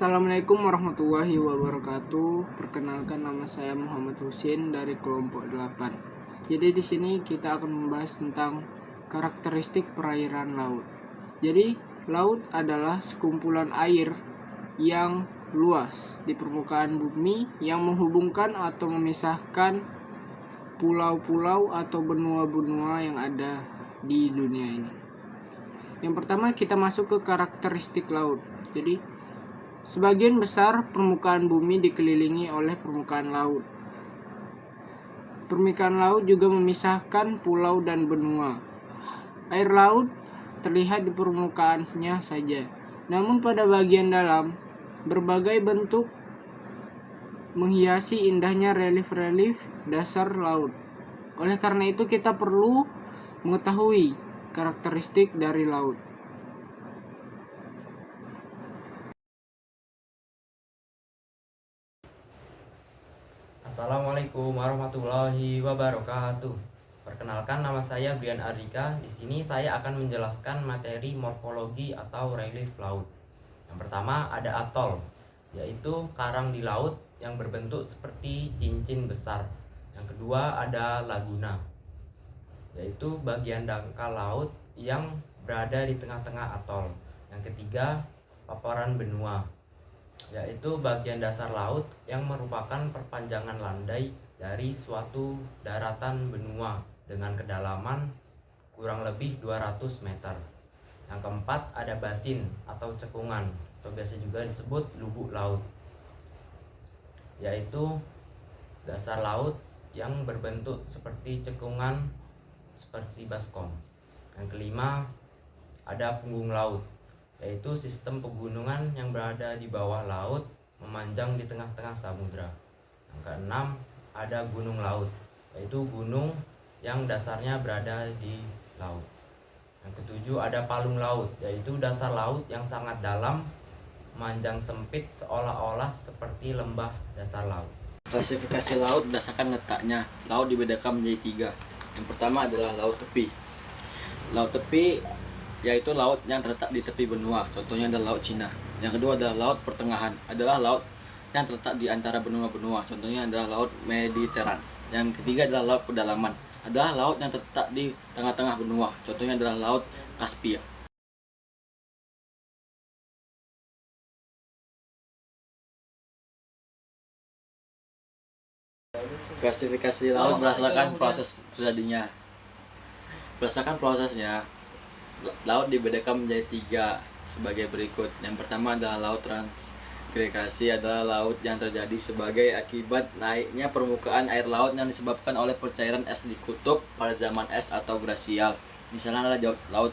Assalamualaikum warahmatullahi wabarakatuh. Perkenalkan, nama saya Muhammad Husin dari kelompok 8. Jadi di sini kita akan membahas tentang karakteristik perairan laut. Jadi laut adalah sekumpulan air yang luas di permukaan bumi yang menghubungkan atau memisahkan pulau-pulau atau benua-benua yang ada di dunia ini. Yang pertama, kita masuk ke karakteristik laut. Jadi sebagian besar permukaan bumi dikelilingi oleh permukaan laut. Permukaan laut juga memisahkan pulau dan benua. Air laut terlihat di permukaannya saja, namun pada bagian dalam, berbagai bentuk menghiasi indahnya relief-relief dasar laut. Oleh karena itu, kita perlu mengetahui karakteristik dari laut. Assalamualaikum warahmatullahi wabarakatuh. Perkenalkan, nama saya Brian Ardika. Di sini saya akan menjelaskan materi morfologi atau relief laut. Yang pertama ada atol, yaitu karang di laut yang berbentuk seperti cincin besar. Yang kedua ada laguna, yaitu bagian dangkal laut yang berada di tengah-tengah atol. Yang ketiga paparan benua, yaitu bagian dasar laut yang merupakan perpanjangan landai dari suatu daratan benua dengan kedalaman kurang lebih 200 meter. Yang keempat ada basin atau cekungan atau biasa juga disebut lubuk laut, yaitu dasar laut yang berbentuk seperti cekungan seperti baskom. Yang kelima ada punggung laut, yaitu sistem pegunungan yang berada di bawah laut memanjang di tengah-tengah samudra. Yang keenam ada gunung laut, yaitu gunung yang dasarnya berada di laut. Yang ketujuh ada palung laut, yaitu dasar laut yang sangat dalam, memanjang sempit seolah-olah seperti lembah dasar laut. Klasifikasi laut berdasarkan letaknya. Laut dibedakan menjadi 3. Yang pertama adalah laut tepi. Laut tepi yaitu laut yang terletak di tepi benua, contohnya adalah laut Cina. Yang kedua adalah laut pertengahan, adalah laut yang terletak di antara benua-benua, contohnya adalah laut Mediteran. Yang ketiga adalah laut pedalaman, adalah laut yang terletak di tengah-tengah benua, contohnya adalah laut Kaspia. Klasifikasi laut berdasarkan proses terjadinya. Berdasarkan prosesnya, laut dibedakan menjadi 3 sebagai berikut. Yang pertama adalah laut transgregasi, adalah laut yang terjadi sebagai akibat naiknya permukaan air laut yang disebabkan oleh percairan es di kutub pada zaman es atau glasial. Misalnya adalah laut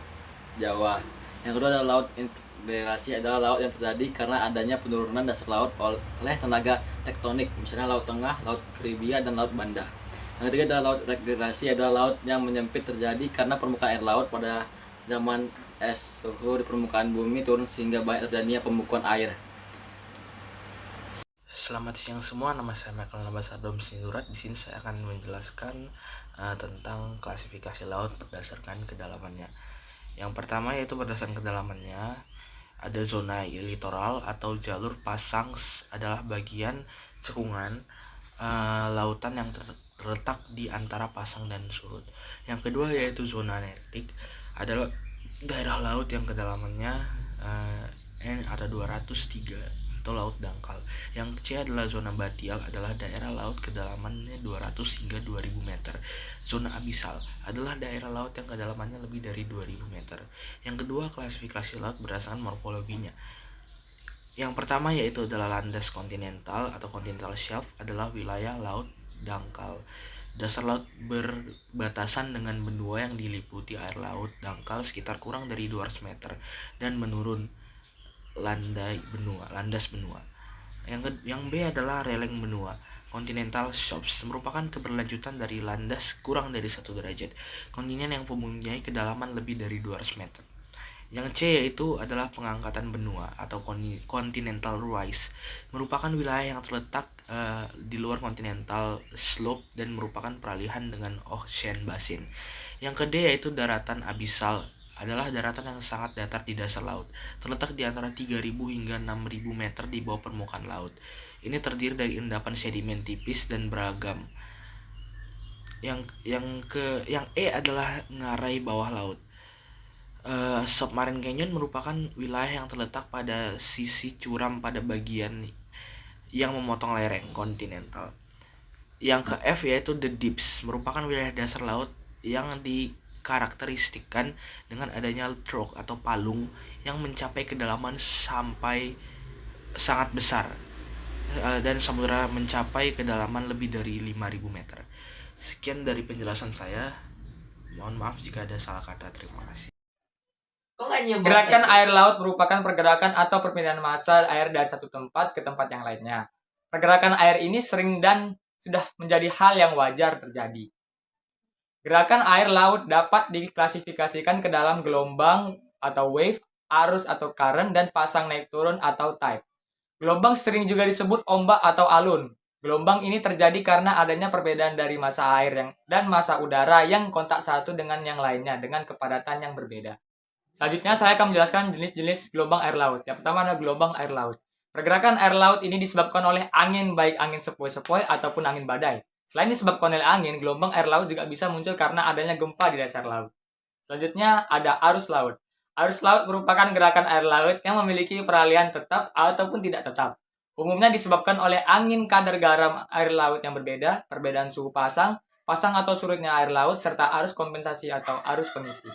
Jawa. Yang kedua adalah laut integrasi, adalah laut yang terjadi karena adanya penurunan dasar laut oleh tenaga tektonik, misalnya laut Tengah, laut Karibia, dan laut Banda. Yang ketiga adalah laut regenerasi, adalah laut yang menyempit terjadi karena permukaan air laut pada zaman es suhu di permukaan bumi turun sehingga banyak terjadinya pembekuan air. Selamat siang semua, nama saya Michael Nabasadom Sinurat. Di sini saya akan menjelaskan tentang klasifikasi laut berdasarkan kedalamannya. Yang pertama yaitu berdasarkan kedalamannya, ada zona litoral atau jalur pasang adalah bagian cekungan lautan yang terletak di antara pasang dan surut. Yang kedua yaitu zona nearktik, adalah daerah laut yang kedalamannya ada 203 atau laut dangkal. Yang C adalah zona batial, adalah daerah laut kedalamannya 200 hingga 2000 meter. Zona abisal adalah daerah laut yang kedalamannya lebih dari 2000 meter. Yang kedua, klasifikasi laut berdasarkan morfologinya. Yang pertama yaitu adalah landas kontinental atau continental shelf, adalah wilayah laut dangkal. Dasar laut berbatasan dengan benua yang diliputi air laut dangkal sekitar kurang dari 200 meter dan menurun landas benua. Yang B adalah releng benua. Continental shelves merupakan keberlanjutan dari landas kurang dari 1 derajat kontinen yang mempunyai kedalaman lebih dari 200 meter. Yang C yaitu adalah pengangkatan benua atau continental rise, merupakan wilayah yang terletak di luar continental slope dan merupakan peralihan dengan ocean basin. Yang ke D yaitu daratan abisal adalah daratan yang sangat datar di dasar laut, terletak di antara 3.000 hingga 6.000 meter di bawah permukaan laut. Ini terdiri dari endapan sedimen tipis dan beragam. Yang E adalah ngarai bawah laut. Submarine Canyon merupakan wilayah yang terletak pada sisi curam pada bagian yang memotong lereng kontinental. Yang ke F yaitu The Deeps, merupakan wilayah dasar laut yang dikarakteristikkan dengan adanya trough atau palung yang mencapai kedalaman sampai sangat besar, dan samudera mencapai kedalaman lebih dari 5.000 meter. Sekian dari penjelasan saya. Mohon maaf jika ada salah kata. Terima kasih. Gerakan air laut merupakan pergerakan atau perpindahan massa air dari satu tempat ke tempat yang lainnya. Pergerakan air ini sering dan sudah menjadi hal yang wajar terjadi. Gerakan air laut dapat diklasifikasikan ke dalam gelombang atau wave, arus atau current, dan pasang naik turun atau tide. Gelombang sering juga disebut ombak atau alun. Gelombang ini terjadi karena adanya perbedaan dari massa air dan massa udara yang kontak satu dengan yang lainnya dengan kepadatan yang berbeda. Selanjutnya saya akan menjelaskan jenis-jenis gelombang air laut. Yang pertama adalah gelombang air laut. Pergerakan air laut ini disebabkan oleh angin, baik angin sepoi-sepoi ataupun angin badai. Selain disebabkan oleh angin, gelombang air laut juga bisa muncul karena adanya gempa di dasar laut. Selanjutnya ada arus laut. Arus laut merupakan gerakan air laut yang memiliki peralihan tetap ataupun tidak tetap. Umumnya disebabkan oleh angin kadar garam air laut yang berbeda, perbedaan suhu pasang atau surutnya air laut, serta arus kompensasi atau arus pengisi.